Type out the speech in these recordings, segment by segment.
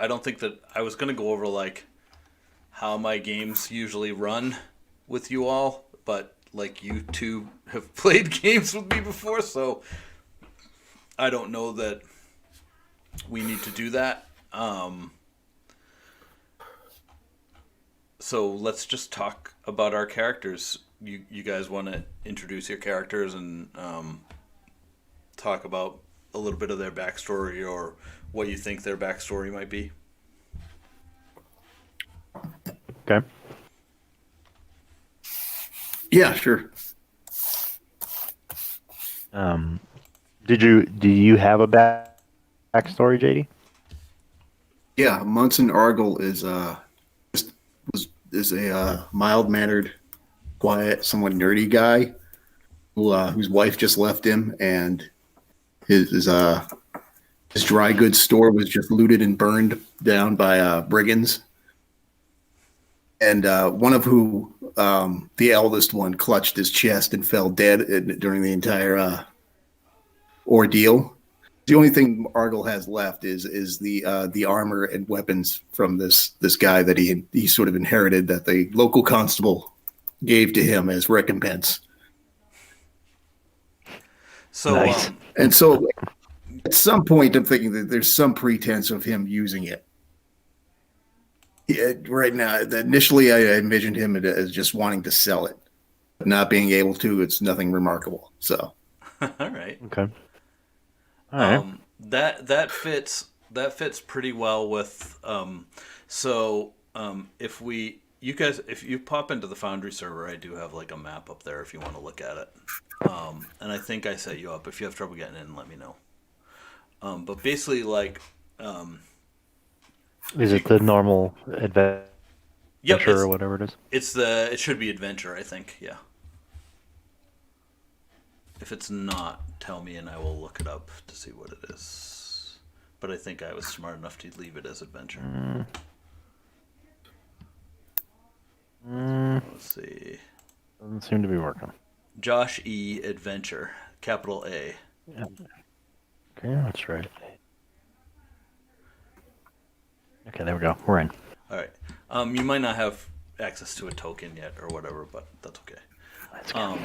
I don't think that I was going to go over like how my games usually run with you all, but like you two have played games with me before, so I don't know that we need to do that. So let's just talk about our characters. You guys want to introduce your characters and talk about a little bit of their backstory or what you think their backstory might be? Okay. Yeah, sure. Do you have a backstory, JD? Yeah, Munson Argle is a mild mannered, quiet, somewhat nerdy guy whose wife just left him, and his dry goods store was just looted and burned down by brigands. And one of who, the eldest one, clutched his chest and fell dead during the entire ordeal. The only thing Argle has left is the armor and weapons from this guy that he sort of inherited, that the local constable gave to him as recompense. So, Nice. And so, at some point, I'm thinking that there's some pretense of him using it. Yeah, right now, initially, I envisioned him as just wanting to sell it, but not being able to. It's nothing remarkable. So, all right. Okay. All right. That fits pretty well with if you pop into the Foundry server, I do have like a map up there if you want to look at it. And I think I set you up. If you have trouble getting in, let me know. But basically, like, Is it the normal adventure yep, or whatever it is? it should be adventure, I think. Yeah. If it's not, tell me and I will look it up to see what it is. But I think I was smart enough to leave it as adventure. Let's see. Doesn't seem to be working. Josh E. Adventure, capital A. Yeah. Okay, that's right. Okay, there we go. We're in. All right. You might not have access to a token yet or whatever, but that's okay. That's good.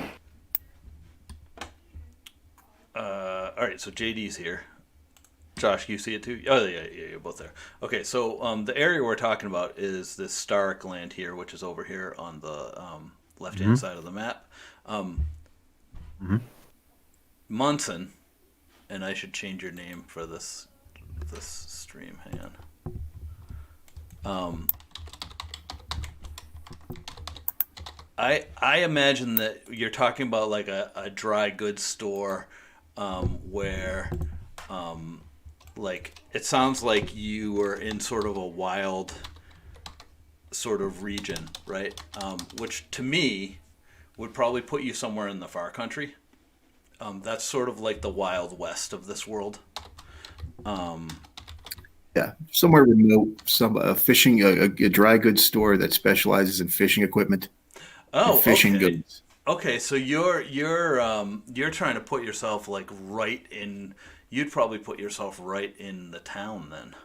All right, so JD's here. Josh, you see it too? Oh, yeah, you're both there. Okay, so the area we're talking about is this Stark land here, which is over here on the left-hand side of the map. Munson, and I should change your name for this stream. Hang on. I imagine that you're talking about like a dry goods store where like it sounds like you were in sort of a wild sort of region, right? Which to me would probably put you somewhere in the far country. That's sort of like the Wild West of this world. yeah, somewhere remote, fishing a dry goods store that specializes in fishing equipment. Oh, Fishing okay. goods. Okay, so you're trying to put yourself like right in. You'd probably put yourself right in the town then.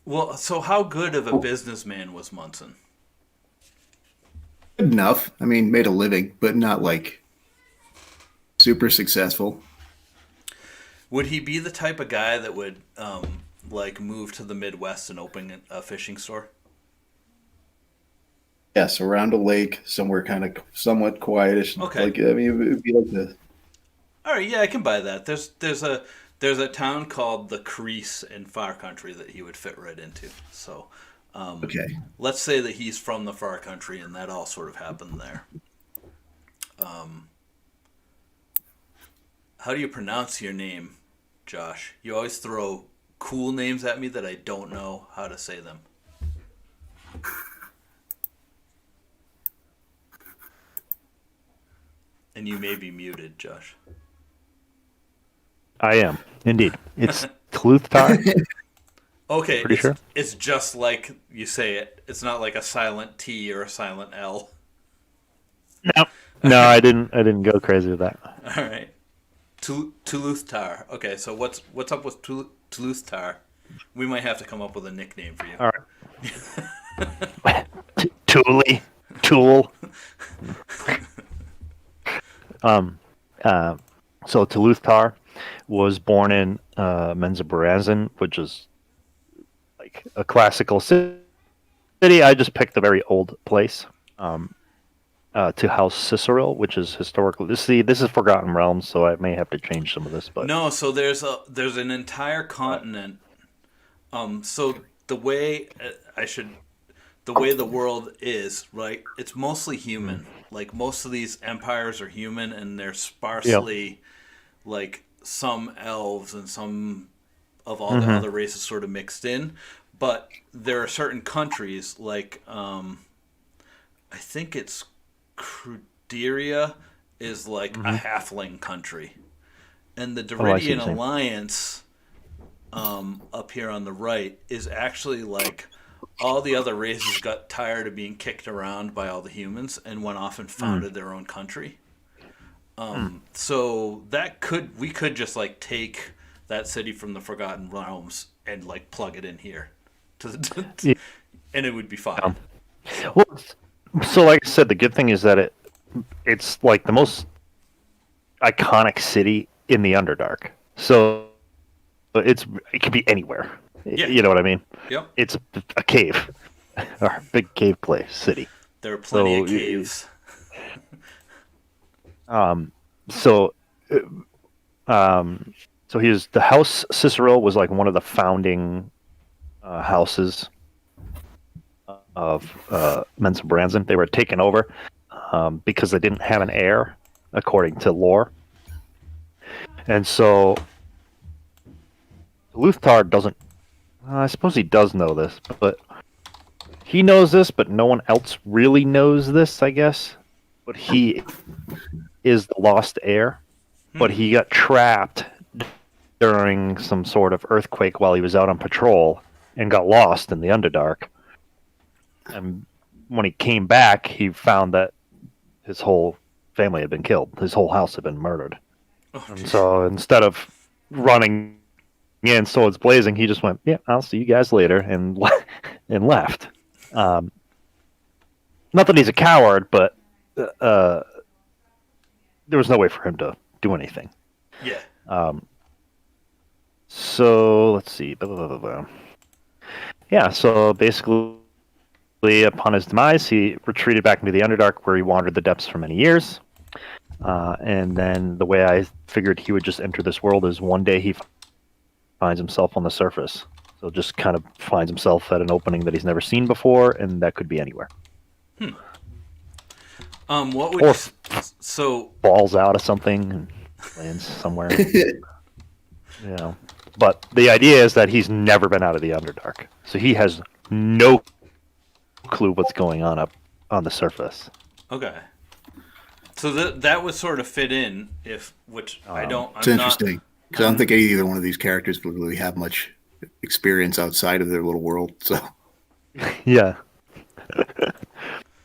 Well, so how good of a businessman was Munson? Good enough. I mean, made a living, but not like super successful. Would he be the type of guy that would like move to the Midwest and open a fishing store? Yes, around a lake, somewhere kind of somewhat quietish. Okay. Like, I mean, it would be like the All right, yeah, I can buy that. There's a town called the Crease in Far Country that he would fit right into. So, okay. let's say that he's from the Far Country, and that all sort of happened there. How do you pronounce your name, Josh? You always throw cool names at me that I don't know how to say them. And you may be muted, Josh. I am indeed. It's Tluthtar. Okay, Pretty sure. it's just like you say it. It's not like a silent T or a silent L. No, I didn't go crazy with that. All right. Toulouse-Tar. Okay, so what's up with Toulouse-Tar? We might have to come up with a nickname for you. All right. Thule. Tool. So Toulouse-Tar was born in Menzoberranzan, which is like a classical city. I just picked a very old place to house Cicero, which is historically. This is Forgotten Realms, so I may have to change some of this. But No, so there's an entire continent. So the way the way the world is, right? It's mostly human. Like most of these empires are human, and they're sparsely like some elves and some of all the other races sort of mixed in. But there are certain countries like I think it's Cruderia is like a halfling country, and the Deridian Alliance up here on the right is actually like all the other races got tired of being kicked around by all the humans and went off and founded their own country. So we could just like take that city from the Forgotten Realms and like plug it in here, and it would be fine. well, so like I said, the good thing is that it's like the most iconic city in the Underdark. So it could be anywhere. Yeah. You know what I mean? Yep. It's a cave, or a big cave place city. There are plenty of caves. So the house Cicero was like one of the founding houses of Mensa Branson. They were taken over because they didn't have an heir, according to lore. And so Luthtar doesn't. I suppose he does know this, but he knows this, but no one else really knows this, I guess. But he is the lost heir. But he got trapped during some sort of earthquake while he was out on patrol and got lost in the Underdark. And when he came back, he found that his whole family had been killed. His whole house had been murdered. And so instead of running in swords blazing, he just went, "Yeah, I'll see you guys later," and left. Not that he's a coward, but there was no way for him to do anything. Yeah. So let's see. Blah, blah, blah, blah. Yeah. So basically, upon his demise, he retreated back into the Underdark, where he wandered the depths for many years. And then the way I figured he would just enter this world is one day he finds himself on the surface. So just kind of finds himself at an opening that he's never seen before, and that could be anywhere. What would Or so falls out of something and lands somewhere. But the idea is that he's never been out of the Underdark, so he has no clue what's going on up on the surface. Okay. So that would sort of fit in I don't. It's interesting because I don't think either one of these characters would really have much experience outside of their little world. So Yeah.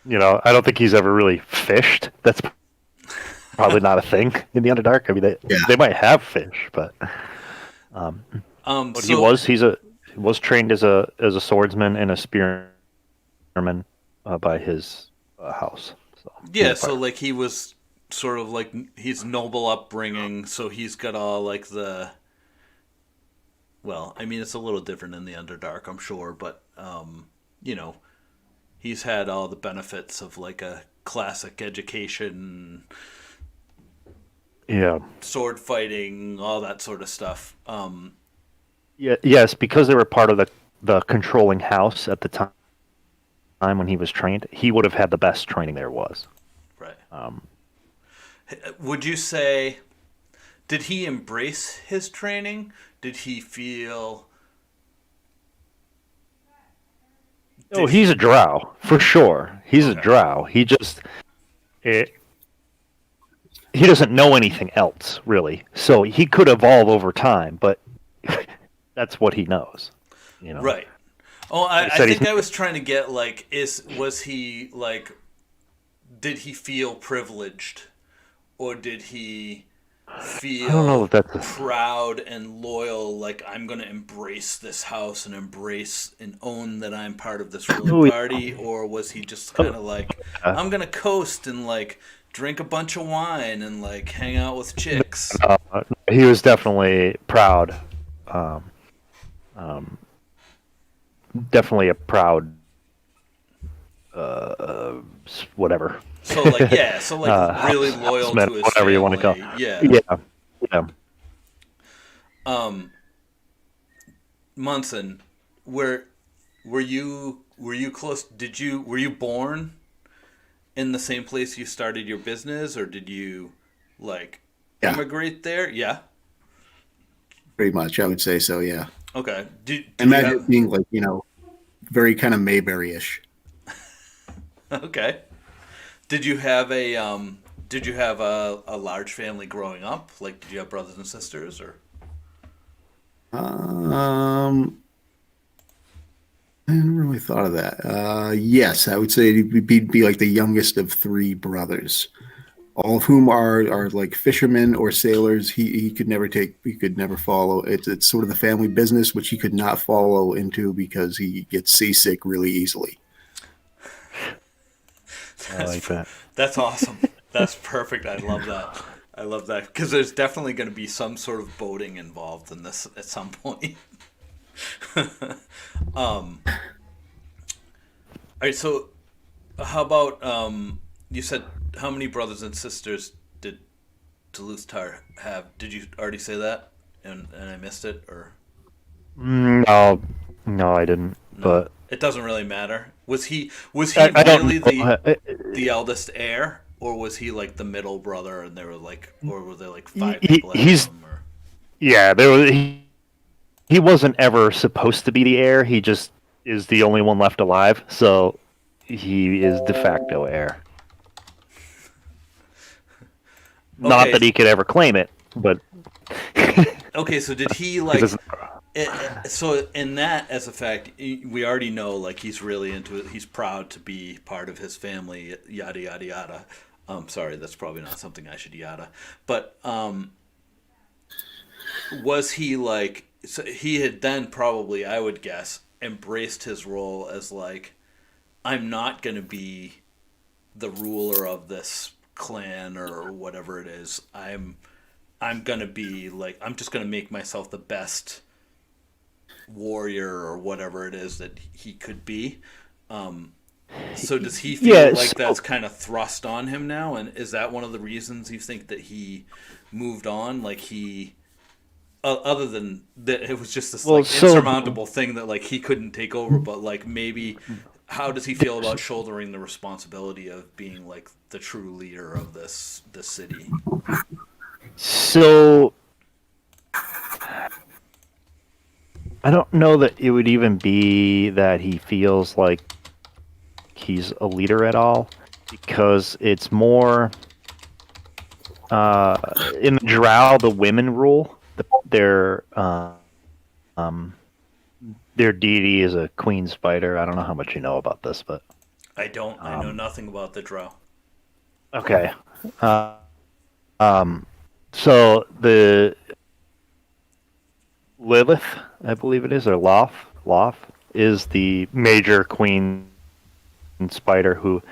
I don't think he's ever really fished. That's probably not a thing in the Underdark. I mean, they might have fish, but But he was trained as a swordsman and a spearman by his house. So Yeah, so like he was sort of like he's noble upbringing, so he's got all like well, I mean it's a little different in the Underdark, I'm sure, but he's had all the benefits of like a classic education, sword fighting, all that sort of stuff. Yes, because they were part of the controlling house at the time when he was trained, he would have had the best training there was. Right. Would you say, did he embrace his training? Did he feel... He's a drow, for sure. He's a drow. He just... he doesn't know anything else, really. So he could evolve over time, but that's what he knows. Right. Oh, I think I was trying to get, like, was he, like, did he feel privileged? or did he I don't know feel if that's proud and loyal, like I'm gonna embrace this house and embrace and own that I'm part of this ruling oh, party, or was he just kind of like yeah. I'm gonna coast and like drink a bunch of wine and like hang out with chicks? He was definitely proud. Um, um, Definitely a proud, whatever. So like yeah, so like really loyal Houseman, to his whatever you want to call. family. Yeah. Yeah, yeah. Um, Munson, were were you close? Were you born in the same place you started your business, or did you like Yeah, immigrate there? Yeah. pretty much. I would say so. Yeah. Okay. Did you Imagine have? it being like very kind of Mayberry-ish. Okay. Did you have a Did you have a large family growing up? Like, did you have brothers and sisters, or? Um, I never really thought of that. Yes, I would say he'd be like the youngest of three brothers, all of whom are like fishermen or sailors. He could never follow. It's sort of the family business, which he could not follow into because he gets seasick really easily. I like that. That's awesome. That's perfect. I love that. I love that because there's definitely going to be some sort of boating involved in this at some point. All right. So, how about you said how many brothers and sisters did Toulouse-Tar have? Did you already say that and I missed it, or No, no, I didn't. no? But It doesn't really matter. Was he I really don't know. the eldest heir, or was he like the middle brother, and there were like, or were there like five people ahead of He's him? Or yeah. There was he wasn't ever supposed to be the heir. He just is the only one left alive, so he is de facto heir. Not okay, that he could ever claim it, but okay. So did he 'cause like? it's- So in that, as a fact, we already know like he's really into it. He's proud to be part of his family. Yada yada yada. Sorry, that's probably not something I should yada. But was he like? So he had then probably, I would guess, embraced his role as like, I'm not going to be the ruler of this clan or whatever it is. I'm going to be like, I'm just going to make myself the best warrior or whatever it is that he could be. So does he feel yeah. like So, that's kind of thrust on him now? And is that one of the reasons you think that he moved on? Like he, other than that, it was just this well, like so insurmountable thing that like he couldn't take over. But like maybe, how does he feel about shouldering the responsibility of being like the true leader of this city? so I don't know that it would even be that he feels like he's a leader at all, because it's more in the Drow, the women rule. Their um, their deity is a queen spider. I don't know how much you know about this, but I don't. I know nothing about the drow. okay. Uh, so the Lilith, I believe it is, or Loth is the major queen spider who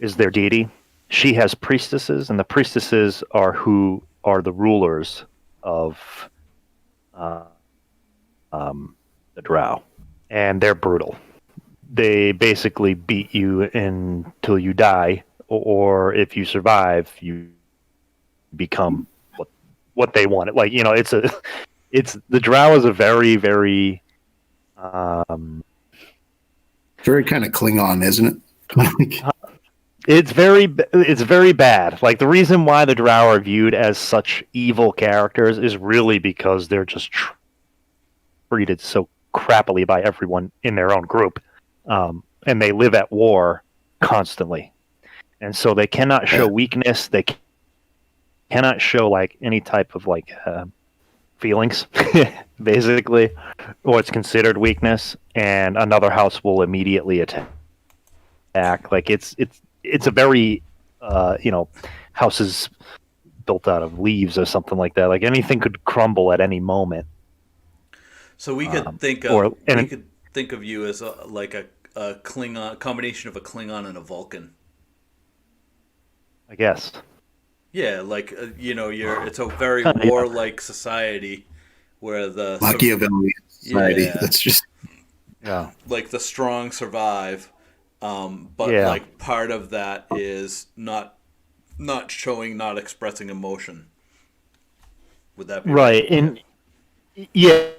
is their deity. She has priestesses, and the priestesses are who are the rulers of uh, the Drow, and they're brutal. They basically beat you until you die, or if you survive, you become what they want. Like it's the Drow is a very very Very kind of Klingon, isn't it? it's very bad. Like the reason why the Drow are viewed as such evil characters is really because they're just treated so crappily by everyone in their own group, and they live at war constantly, and so they cannot show weakness. They cannot show like any type of like feelings, basically, or it's considered weakness, and another house will immediately attack. Like it's a very houses built out of leaves or something like that. Like anything could crumble at any moment. So we could think of you as like a Klingon combination of a Klingon and a Vulcan. I guess. Yeah, like it's a very warlike society where the Machiavellian society. Yeah. That's just like the strong survive, but Yeah. like part of that is not showing, not expressing emotion. Would that be right? And yeah,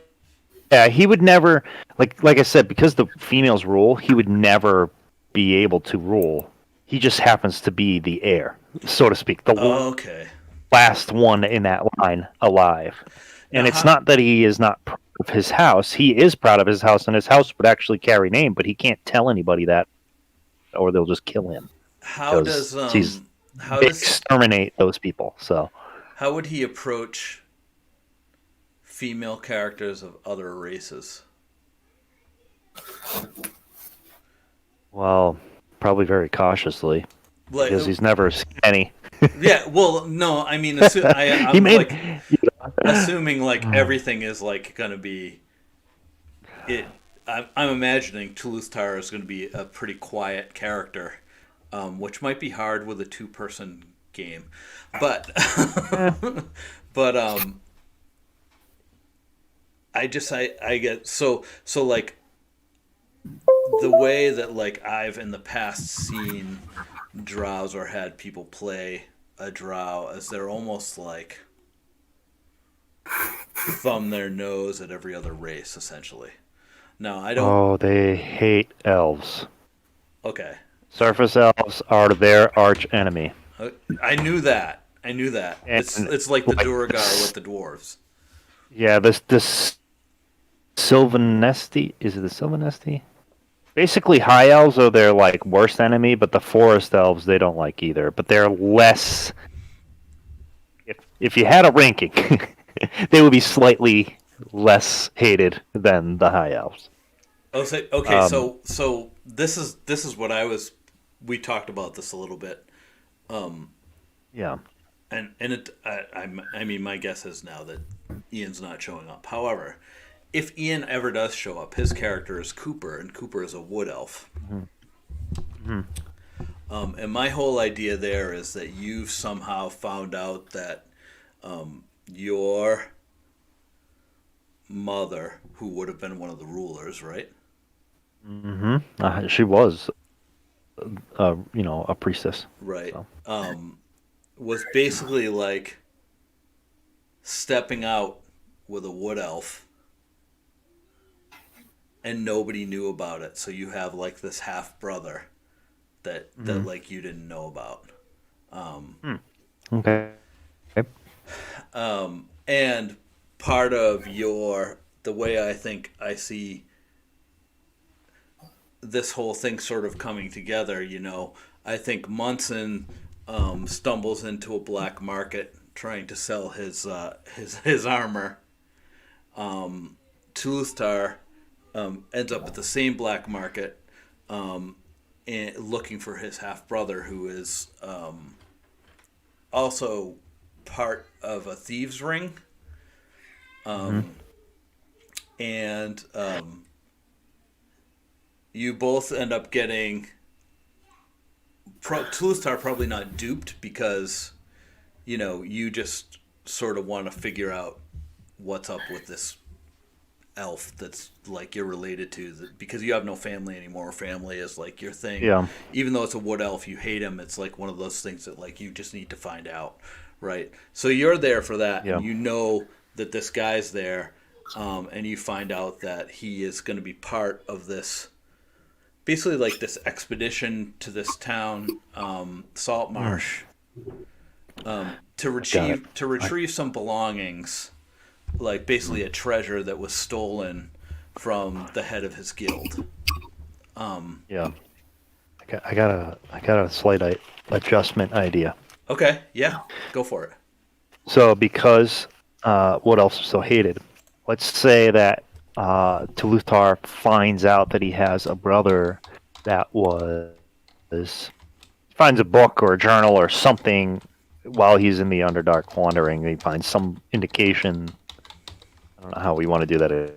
he would never like I said, because the females rule, he would never be able to rule. He just happens to be the heir, so to speak, the Okay. last one in that line alive. And Now, it's not that he is not proud of his house. He is proud of his house, and his house would actually carry name, but he can't tell anybody that, or they'll just kill him. How does They exterminate those people. So how would he approach female characters of other races? well, probably very cautiously, Like, because he's never seen any. yeah, well, no, I mean, assuming like everything is like going to be it. I'm imagining Toulouse-Tar is going to be a pretty quiet character, which might be hard with a 2-person game, but but I get so like the way that like I've in the past seen drows or had people play a drow as they're almost like thumb their nose at every other race, essentially. Now I don't. Oh, they hate elves. Okay, Surface elves are their arch enemy. I knew that. It's like the Duergar with the dwarves. Yeah, this Sylvanesti, is it the Sylvanesti? Basically, high elves are their like worst enemy, but the forest elves they don't like either. But they're less. If you had a ranking, they would be slightly less hated than the high elves. Oh, okay. So this is what I was. We talked about this a little bit. Yeah. And I mean, my guess is now that Ian's not showing up. However, if Ian ever does show up, his character is Cooper, and Cooper is a wood elf. Mm-hmm. And my whole idea there is that you've somehow found out that your mother, who would have been one of the rulers, right? Mm-hmm. She was, a priestess. Right. So. Was basically like stepping out with a wood elf, and nobody knew about it. So you have like this half brother that like you didn't know about. Okay. And part of the way I think I see this whole thing sort of coming together, I think Munson stumbles into a black market trying to sell his armor. Toulouse-Tar ends up at the same black market and looking for his half brother, who is also part of a thieves' ring. And you both end up getting Toulouse-Tar probably not duped, because you just sort of want to figure out what's up with this elf that's like you're related to, because you have no family anymore. Family is like your thing. Yeah. Even though it's a wood elf, you hate him. It's like one of those things that like you just need to find out, right? So you're there for that, Yeah. and you know that this guy's there, and you find out that he is going to be part of this, basically like this expedition to this town, Salt Marsh, to retrieve some belongings, like basically a treasure that was stolen from the head of his guild. Yeah. I got a slight adjustment idea. Okay, yeah, go for it. So because what else is so hated? Let's say that Toulouse-Tar finds out that he has a brother that finds a book or a journal or something while he's in the Underdark wandering, he finds some indication. I don't know how we want to do that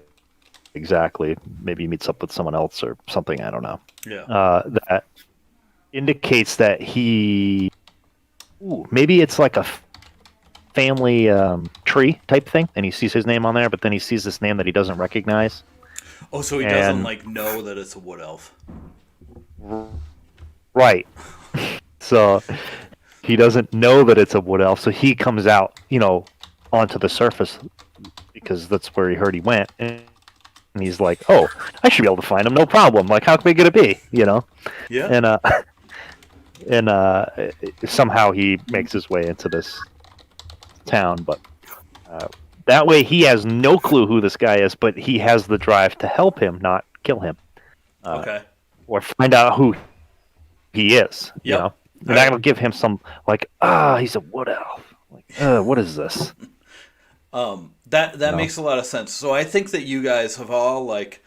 exactly. Maybe he meets up with someone else or something. I don't know. Yeah. That indicates that he. Ooh, maybe it's like a family tree type thing, and he sees his name on there, but then he sees this name that he doesn't recognize. Oh, so he doesn't like know that it's a wood elf. Right. So he doesn't know that it's a wood elf, so he comes out, onto the surface because that's where he heard he went, and he's like, "Oh, I should be able to find him, no problem. Like, how big could it be?" Yeah. And somehow he makes his way into this town, but that way he has no clue who this guy is, but he has the drive to help him, not kill him. Okay. Or find out who he is. Yep. And that'll give him some he's a wood elf. Like, what is this? That makes a lot of sense. So I think that you guys have all like,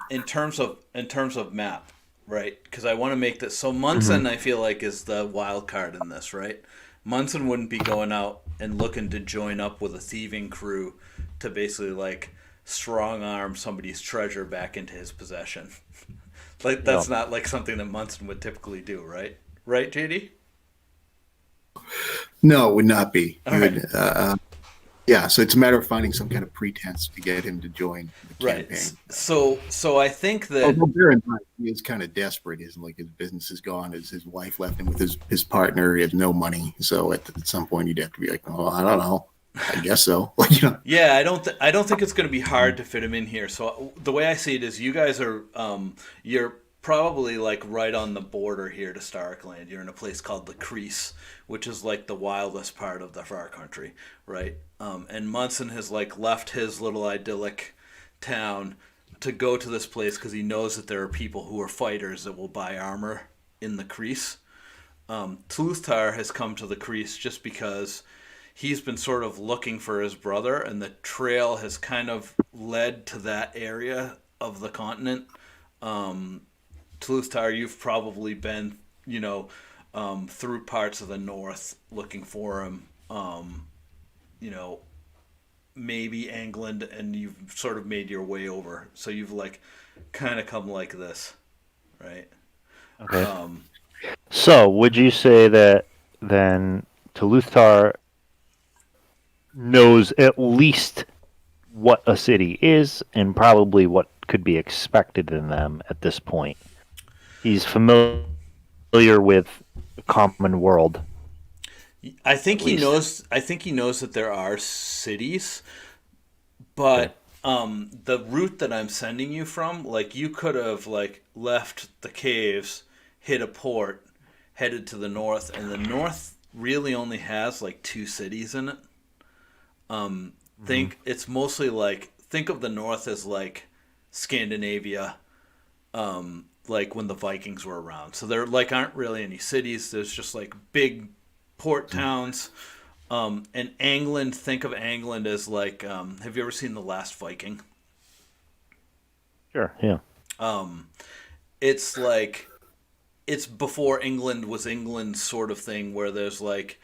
in terms of map, right? Because I want to make this so Munson. I feel like is the wild card in this, right? Munson wouldn't be going out and looking to join up with a thieving crew to basically like strong arm somebody's treasure back into his possession. Like that's not like something that Munson would typically do, right? Right, JD? No, it would not be. All right. Yeah, so it's a matter of finding some kind of pretense to get him to join the campaign. Right. So I think that. Although bear in mind, he is kind of desperate. Isn't like his business is gone. His wife left him with his partner. He has no money. So at some point, you'd have to be like, oh, I don't know. I guess so. Yeah, I don't think it's going to be hard to fit him in here. So the way I see it is, you guys are you're probably like right on the border here to Starkland. You're in a place called the Crease, which is like the wildest part of the far country, right? And Munson has like left his little idyllic town to go to this place because he knows that there are people who are fighters that will buy armor in the Crease. Tluthtar has come to the Crease just because he's been sort of looking for his brother, and the trail has kind of led to that area of the continent. Tluthtar, you've probably been, through parts of the north looking for him. Maybe England, and you've sort of made your way over. So you've like kind of come like this, right? Okay. So would you say that then Tluthtar knows at least what a city is and probably what could be expected in them at this point? He's familiar with the common world. I think he knows that there are cities, but the route that I'm sending you from, like you could have like left the caves, hit a port, headed to the north, and the north really only has like 2 cities in it. It's mostly like, think of the north as like Scandinavia, like when the Vikings were around. So there like aren't really any cities. There's just like big port towns. And England, think of England as like, have you ever seen The Last Viking? Sure, yeah. It's like, it's before England was England sort of thing, where there's like,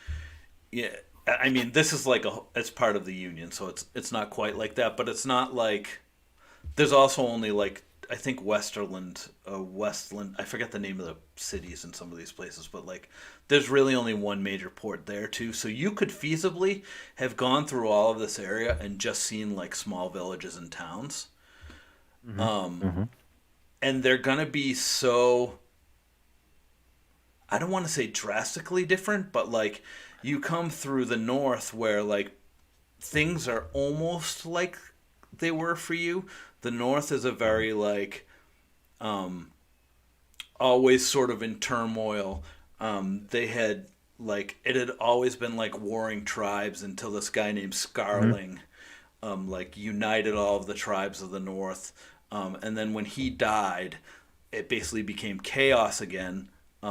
yeah, I mean, this is like it's part of the Union, so it's not quite like that, but it's not like, there's also only like, I think Westland, I forget the name of the cities in some of these places, but like there's really only one major port there too. So you could feasibly have gone through all of this area and just seen like small villages and towns. And they're going to be so, I don't want to say drastically different, but like you come through the north where like things are almost like they were for you. The north is a very like always sort of in turmoil. They had like, it had always been like warring tribes until this guy named Scarling like united all of the tribes of the north. And then when he died, it basically became chaos again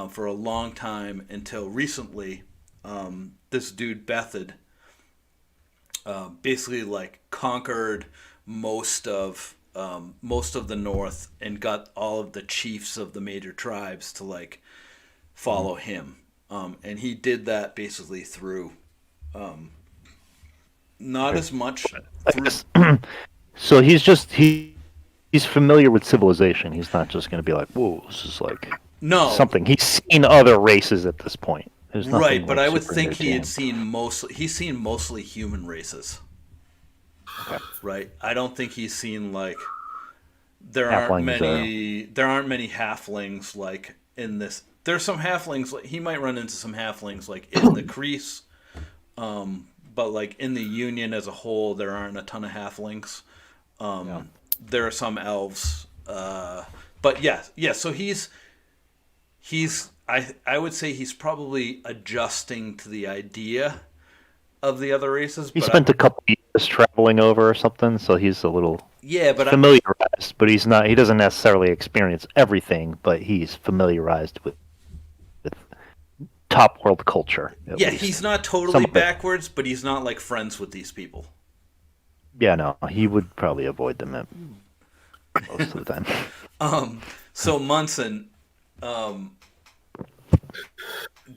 for a long time until recently. This dude Bethad basically like conquered most of the north and got all of the chiefs of the major tribes to like follow him. And he did that basically through not as much I through. guess. So he's familiar with civilization. He's not just going to be like, "Whoa, this is like No, something." He's seen other races at this point. There's right, nothing but like I would super think new to he had him. seen mostly. He's seen mostly human races, Okay. right? I don't think he's seen like Halflings are there aren't many halflings like in this. There's some halflings. Like, he might run into some halflings like in the crease, but like in the Union as a whole, there aren't a ton of halflings. yeah. There are some elves, but yeah. So he's I would say he's probably adjusting to the idea of the other races. He But spent a couple years traveling over or something, so he's a little yeah, but familiarized. But he's not. He doesn't necessarily experience everything, but he's familiarized with top world culture at yeah, least. he's not totally Some of it. backwards, but he's not like friends with these people. Yeah, no, he would probably avoid them at most of the time. So Munson,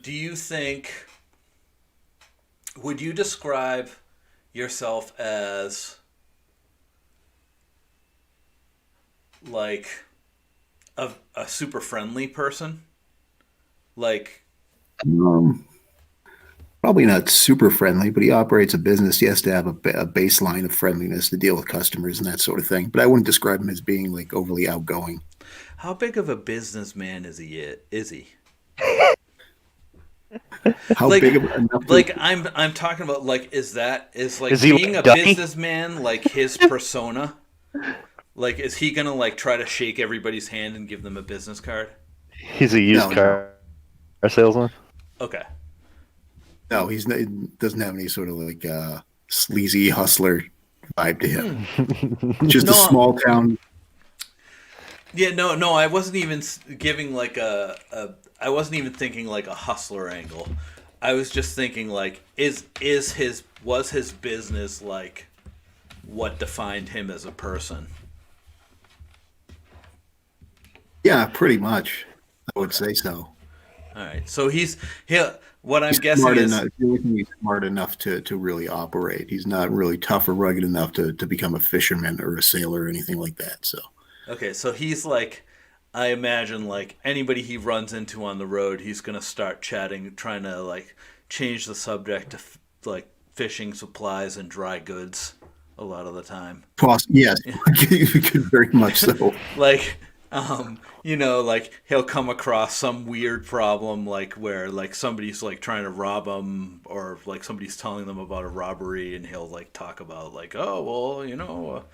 do you think would you describe yourself as like a super friendly person? Like Um, Probably not super friendly, but he operates a business. He has to have a baseline of friendliness to deal with customers and that sort of thing. But I wouldn't describe him as being like overly outgoing. how big of a businessman is he? Is he? How Like big of enough? I'm talking about like is like Is he being like a Dunny? businessman like his persona? Like is he gonna like try to shake everybody's hand and give them a business card? He's a used No, car salesman. Okay. no, he doesn't have any sort of like sleazy hustler vibe to him. Just a No, small town. yeah, no, I wasn't even giving like I wasn't even thinking like a hustler angle. I was just thinking like was his business like what defined him as a person? Yeah, pretty much. I would say so. All right. So what I'm He's guessing smart is enough. He's smart enough to really operate. He's not really tough or rugged enough to become a fisherman or a sailor or anything like that. So okay, so he's like I imagine like anybody he runs into on the road, he's going to start chatting trying to like change the subject to like fishing supplies and dry goods a lot of the time. yes, very much so. Like like he'll come across some weird problem like where like somebody's like trying to rob him or like somebody's telling them about a robbery and he'll like talk about like oh well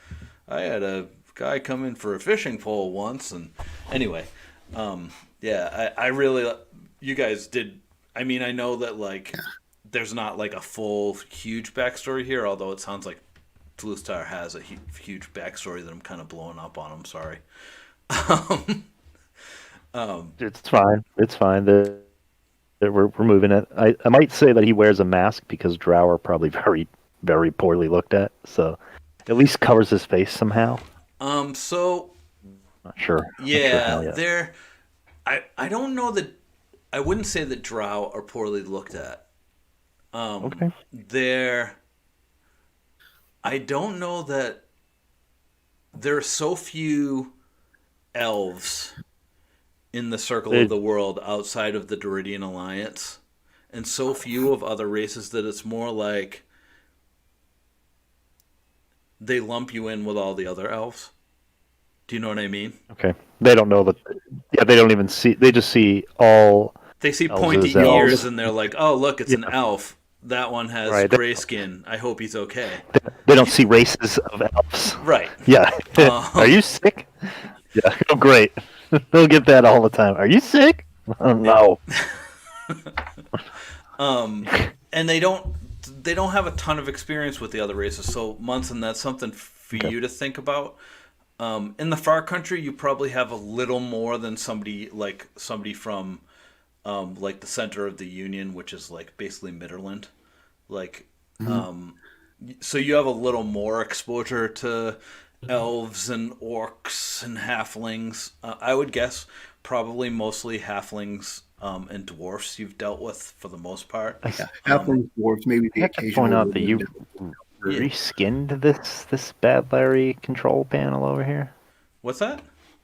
I had a guy come in for a fishing pole once and anyway yeah I really you guys did I mean I know that like there's not like a full huge backstory here although it sounds like Tlustar has a huge backstory that I'm kind of blowing up on. I'm sorry. It's fine. It's fine. We're moving it. I might say that he wears a mask because Drow are probably very, very poorly looked at. So at least covers his face somehow. So Not sure. yeah, Not sure how yet. they're. I don't know that. I wouldn't say that Drow are poorly looked at. Okay. They're. I don't know that. There are so few elves in the circle of the world outside of the Doridian Alliance, and so few of other races that it's more like they lump you in with all the other elves. Do you know what I mean? Okay. They don't know that. Yeah, they don't even see. They just see all. They see Elves pointy as elves. ears and they're like, "Oh, look, it's an Yeah. elf. That one has Right. gray skin. I hope he's okay." They don't see races of elves. Right. Yeah. Are you sick? Yeah. Oh, great. They'll get that all the time. Are you sick? No. And they don't have a ton of experience with the other races. So Munson, that's something for you to think about. In the far country, you probably have a little more than somebody from like the center of the Union, which is like basically Midderland. Like, so you have a little more exposure to elves and orcs and halflings. I would guess probably mostly halflings and dwarfs you've dealt with for the most part. I Yeah, halflings, dwarves, maybe I the have to point occasional out that you woodland. Yeah. reskinned this Bad Larry control panel over here. What's that?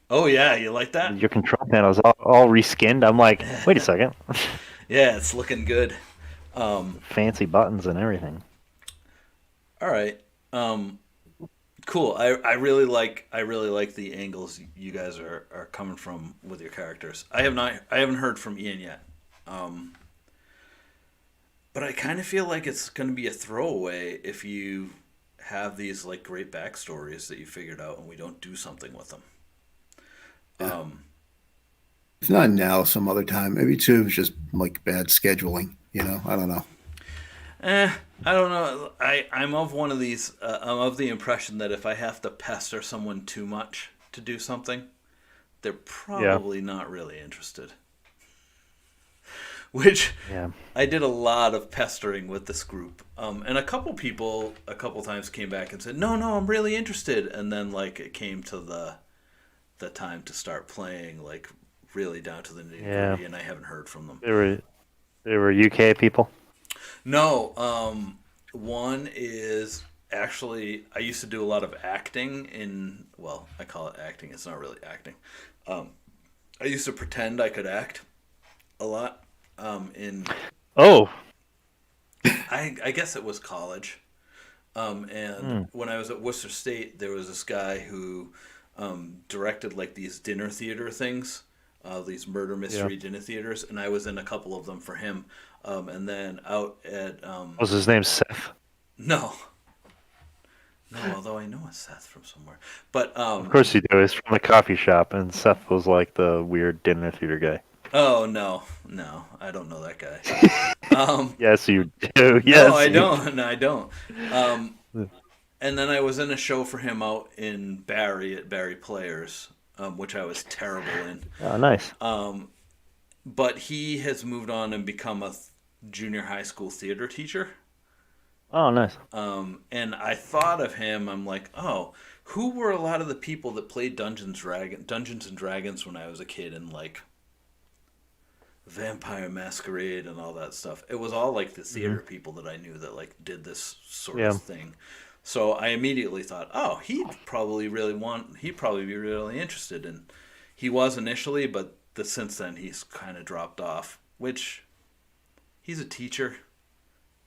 Oh yeah, you like that? Your control panel is all reskinned. I'm like, wait a second, Yeah, it's looking good. fancy buttons and everything. All right. Cool. I really like the angles you guys are coming from with your characters. I haven't heard from Ian yet. But I kind of feel like it's going to be a throwaway if you have these like great backstories that you figured out and we don't do something with them. If not now, some other time. Maybe too, it's just like bad scheduling. I don't know. I don't know. I'm of one of these. I'm of the impression that if I have to pester someone too much to do something, they're probably not really interested. Which Yeah. I did a lot of pestering with this group, and a couple people a couple times came back and said, "No, I'm really interested." And then like it came to the time to start playing, like really down to the nitty gritty, Yeah. and I haven't heard from them. They were UK people. No, one is actually I used to do a lot of acting in. Well, I call it acting. It's not really acting. I used to pretend I could act a lot. In Oh, I guess it was college. And when I was at Worcester State, there was this guy who directed like these dinner theater things, these murder mystery dinner theaters, and I was in a couple of them for him. And then out at was his name Seth? no, although I know a Seth from somewhere, but Of course you do. He's from the coffee shop, and Seth was like the weird dinner theater guy. oh no, I don't know that guy. Yes, you do. Yes, No, I you don't. No, I don't. And then I was in a show for him out in Barry at Barry Players, which I was terrible in. Oh, nice. But he has moved on and become a junior high school theater teacher. Oh, nice. And I thought of him. I'm like, oh, who were a lot of the people that played Dungeons and Dragons when I was a kid, and like Vampire Masquerade and all that stuff. It was all like the theater people that I knew that like did this sort of thing. So I immediately thought, oh, he'd probably be really interested. And he was initially, but since then he's kind of dropped off, which he's a teacher.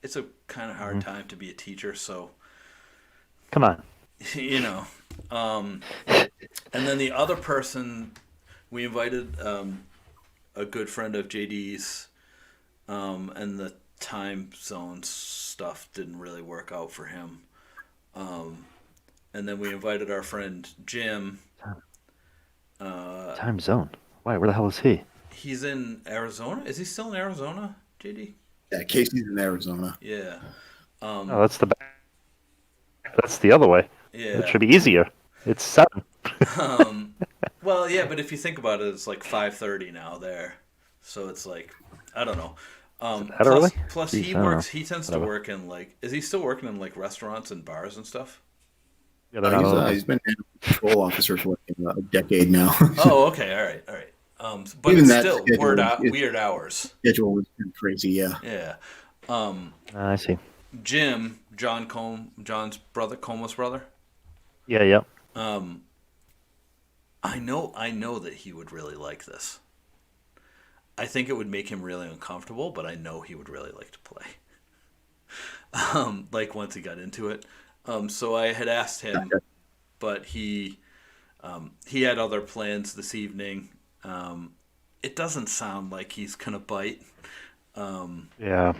It's a kind of hard time to be a teacher. So, Come on. and then the other person we invited, a good friend of JD's, and the time zone stuff didn't really work out for him. And then we invited our friend Jim. Time zone. Why? Where the hell is he? He's in Arizona. Is he still in Arizona, JD? Yeah, Casey's in Arizona. Yeah. Oh, that's the back. That's the other way. Yeah. It should be easier. It's 7. Well, yeah, but if you think about it, it's like 5:30 now there, so it's like I don't know. that early? Plus, Jeez, he I don't works. know. He tends to Whatever. work in like. Is he still working in like restaurants and bars and stuff? Yeah, they're not open. He's been animal control officer for like a decade now. Oh, okay, all right. But Even it's that still schedule weird hours. Schedule was pretty crazy, yeah. Yeah. I see. Jim, John's brother, Coma's brother. Yeah. I know that he would really like this. I think it would make him really uncomfortable, but I know he would really like to play. Like once he got into it. So I had asked him, but he had other plans this evening. It doesn't sound like he's gonna bite. Yeah.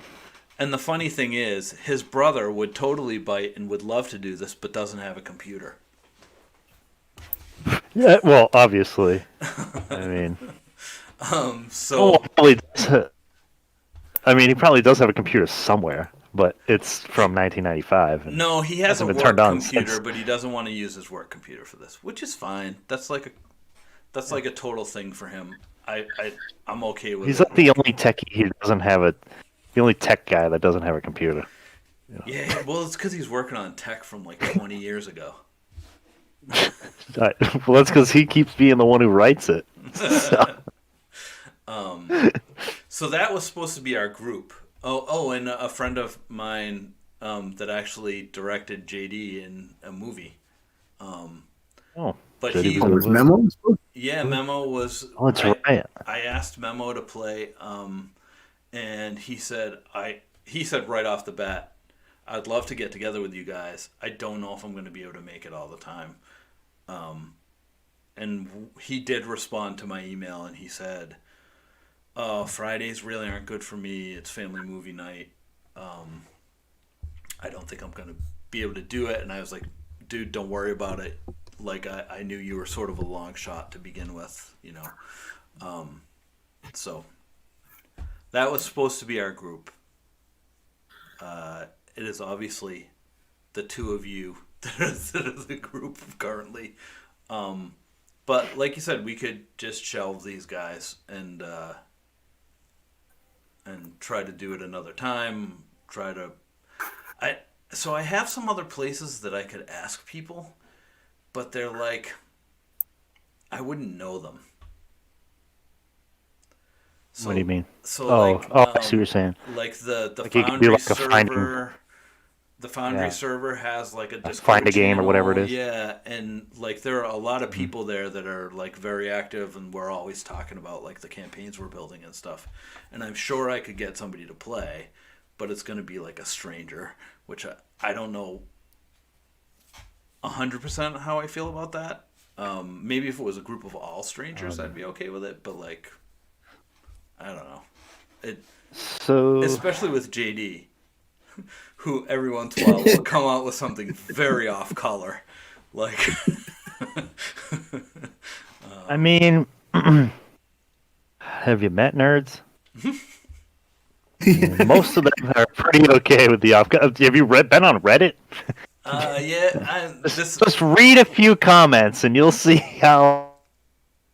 And the funny thing is, his brother would totally bite and would love to do this, but doesn't have a computer. Yeah. Well, obviously. I mean, So he probably does have a computer somewhere, but it's from 1995. And no, he has a hasn't been work turned on computer, since. but he doesn't want to use his work computer for this, which is fine. That's like a total thing for him. I'm okay with He's it. like the only techie who doesn't have the only tech guy that doesn't have a computer. Yeah, well, it's because he's working on tech from like 20 years ago. Well, that's because he keeps being the one who writes it. So. So that was supposed to be our group. Oh, and a friend of mine that actually directed JD in a movie. Oh, But JD he, was in Was the movie. Memo? yeah, Memo was. Oh, that's right. I asked Memo to play, and he said right off the bat, "I'd love to get together with you guys. I don't know if I'm going to be able to make it all the time." And he did respond to my email, and he said, "Oh, Fridays really aren't good for me. It's family movie night. I don't think I'm going to be able to do it." And I was like, "Dude, don't worry about it. Like, I knew you were sort of a long shot to begin with, you know." So that was supposed to be our group. It is obviously the two of you that are the group currently. But like you said, we could just shelve these guys and try to do it another time. So I have some other places that I could ask people, but they're like, I wouldn't know them. So, What do you mean? So I see what you're saying. like the Like you could Foundry do like a finding- server. The Foundry Yeah. server has like a Discord Find a game or channel. whatever it is. Yeah, and like there are a lot of people there that are like very active, and we're always talking about like the campaigns we're building and stuff. And I'm sure I could get somebody to play, but it's going to be like a stranger, which I don't know 100% how I feel about that. Maybe if it was a group of all strangers, I'd be okay with it. But like, I don't know. So Especially with JD, who every once in a while will come out with something very off color, like. I mean, have you met nerds? Most of them are pretty okay with the off. Have you been on Reddit? Yeah, Just read a few comments and you'll see how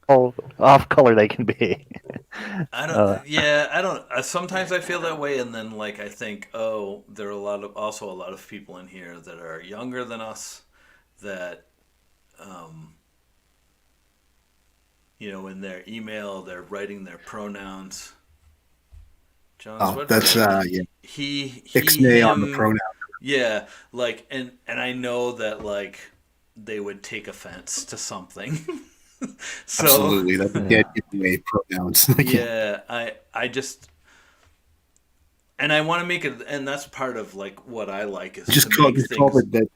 off color they can be. I don't. Yeah, I don't. Sometimes I feel that way, and then like I think, oh, there are also a lot of people in here that are younger than us, that, in their email they're writing their pronouns. John's what? That's yeah. He Ixnay him, on the pronoun. Yeah, like and I know that like they would take offense to something. So, Absolutely, that's dead giveaway pronouns. yeah, I just, and I want to make it, and that's part of like what I like is just to call, make just things. call it that.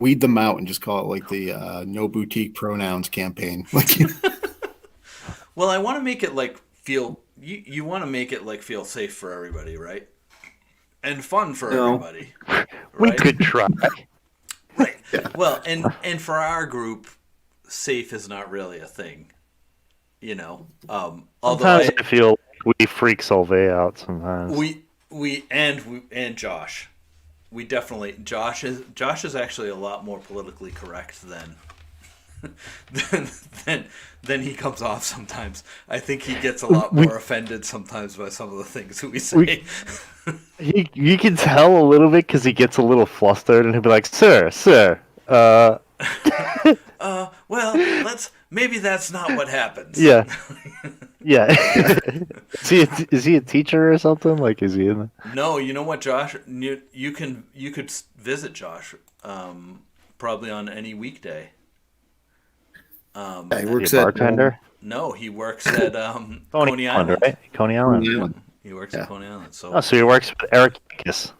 Weed them out and just call it like the no boutique pronouns campaign. Like, Well, I want to make it like feel you want to make it like feel safe for everybody, right? And fun for everybody. We Right? could try. Right. Well, and for our group, safe is not really a thing, Although Sometimes I feel we freak Solvay out sometimes. we and Josh, we definitely Josh is actually a lot more politically correct than he comes off sometimes. I think he gets a lot more offended sometimes by some of the things we say. You can tell a little bit because he gets a little flustered and he'll be like, "Sir, Well, maybe that's not what happens." yeah, yeah." Is he a teacher or something? Like, is he in the... No, you know what, Josh? You could visit Josh, probably on any weekday. he Is works he a at bartender? No, he works at Coney Island. Right? Coney Island. He works at Coney Island. So, Oh, so he works with Eric Yankis.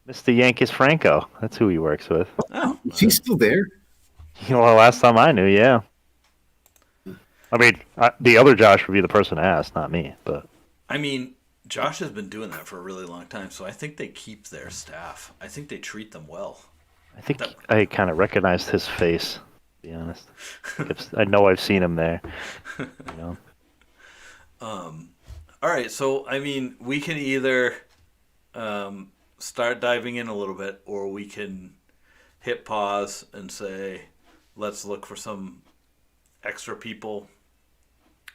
Mr. Yankis Franco. That's who he works with. Is he still there? Well, last time I knew, yeah. I mean, the other Josh would be the person to ask, not me. But I mean, Josh has been doing that for a really long time, so I think they keep their staff. I think they treat them well. I think I kind of recognized his face, to be honest. I know I've seen him there. All right, so I mean, we can either start diving in a little bit, or we can hit pause and say, let's look for some extra people.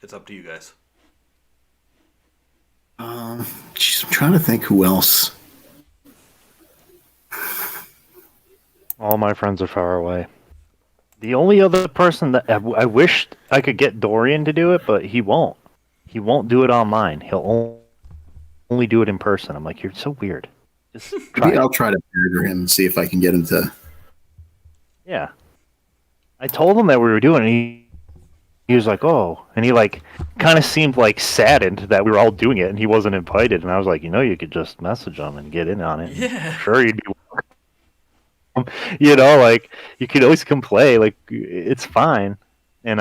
It's up to you guys. Geez, I'm trying to think who else. All my friends are far away. The only other person that I wish I could get Dorian to do it, but he won't. he won't do it online. He'll only do it in person. I'm like, you're so weird. Just try Maybe it. I'll try to murder him and see if I can get him to. Yeah. I told him that we were doing it. He was like, oh. And he like kind of seemed like saddened that we were all doing it and he wasn't invited. And I was like, you could just message him and get in on it. Yeah. Sure, you'd be welcome. Like you could always come play. Like it's fine. And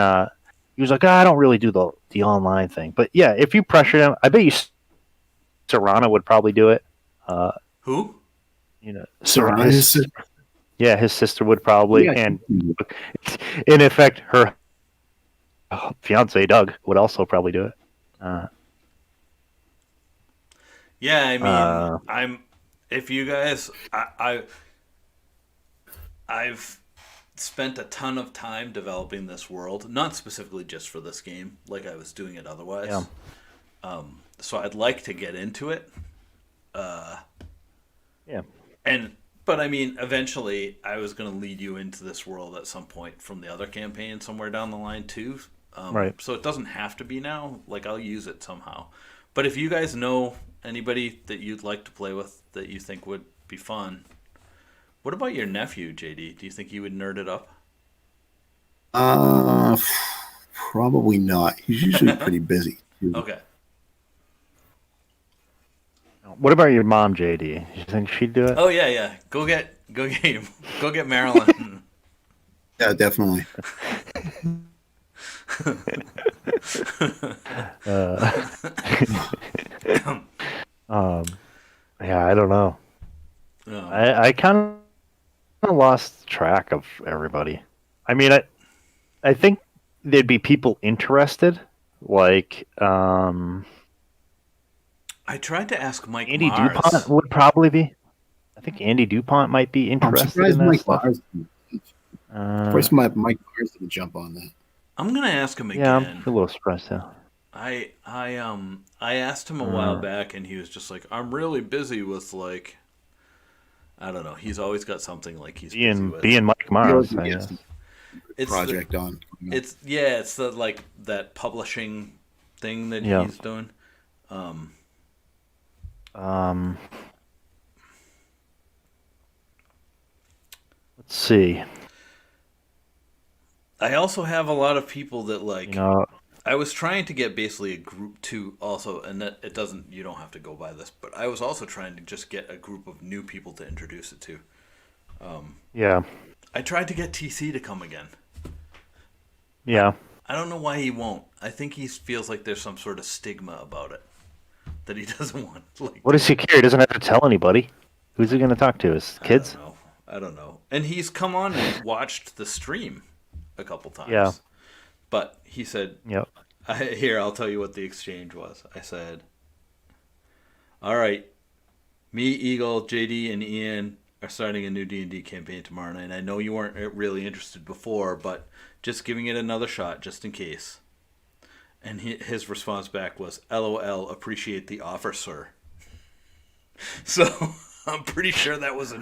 he was like, I don't really do the online thing. But yeah, if you pressured him, I bet you Serrano would probably do it. Who? Serrano, his sister? Yeah, his sister would probably, Yeah. and in effect, her fiance Doug would also probably do it. Yeah, I mean, I'm. If you guys, I've spent a ton of time developing this world, not specifically just for this game, like I was doing it otherwise. Yeah. So I'd like to get into it. Yeah. But I mean, eventually, I was going to lead you into this world at some point from the other campaign somewhere down the line too. Right. So it doesn't have to be now. Like I'll use it somehow. But if you guys know anybody that you'd like to play with that you think would be fun, what about your nephew, JD? Do you think he would nerd it up? Probably not. He's usually pretty busy. Okay. What about your mom, JD? You think she'd do it? Oh yeah. Go get Marilyn. Yeah, definitely. Yeah, I don't know. I kind of lost track of everybody. I mean, I think there'd be people interested, like I tried to ask Mike Andy Mars. DuPont would probably be. I think Andy DuPont might be I'm interested surprised in that Mike stuff. Mars. Mike Mars didn't jump on that. I'm gonna ask him again. Yeah, I'm a little surprised too. I asked him a while back, and he was just like, "I'm really busy with like, I don't know. He's always got something like he's busy with." Being Mike Mars, I guess. It's project on. It's the like that publishing thing that he's doing. Let's see. I also have a lot of people that like. You I was trying to get basically a group to also, and that it doesn't. You don't have to go by this, but I was also trying to just get a group of new people to introduce it to. yeah. I tried to get TC to come again. Yeah. I don't know why he won't. I think he feels like there's some sort of stigma about it that he doesn't want. Like, What does he care? He doesn't have to tell anybody. Who's he going to talk to? His kids? I don't know. And he's come on and watched the stream a couple times. Yeah. But he said, Yep. Here, I'll tell you what the exchange was. I said, all right, me, Eagle, JD, and Ian are starting a new D&D campaign tomorrow night. I know you weren't really interested before, but just giving it another shot just in case. And his response back was, LOL, appreciate the offer, sir. So I'm pretty sure that was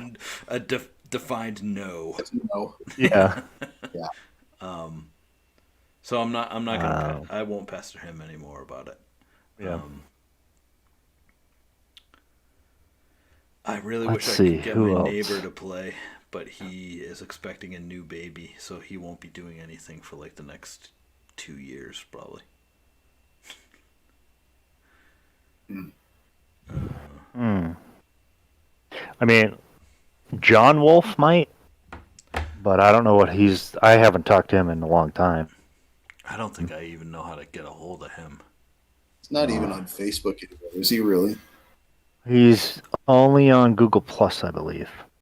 a defined no. No. Yeah. Yeah. So I'm not gonna. I won't pester him anymore about it. Yeah. I really Let's wish I see, could get who my else? neighbor to play, but he is expecting a new baby, so he won't be doing anything for like the next 2 years probably. I mean, John Wolf might, but I don't know what he's. I haven't talked to him in a long time. I don't think I even know how to get a hold of him. It's not even on Facebook anymore. Is he really? He's only on Google Plus, I believe.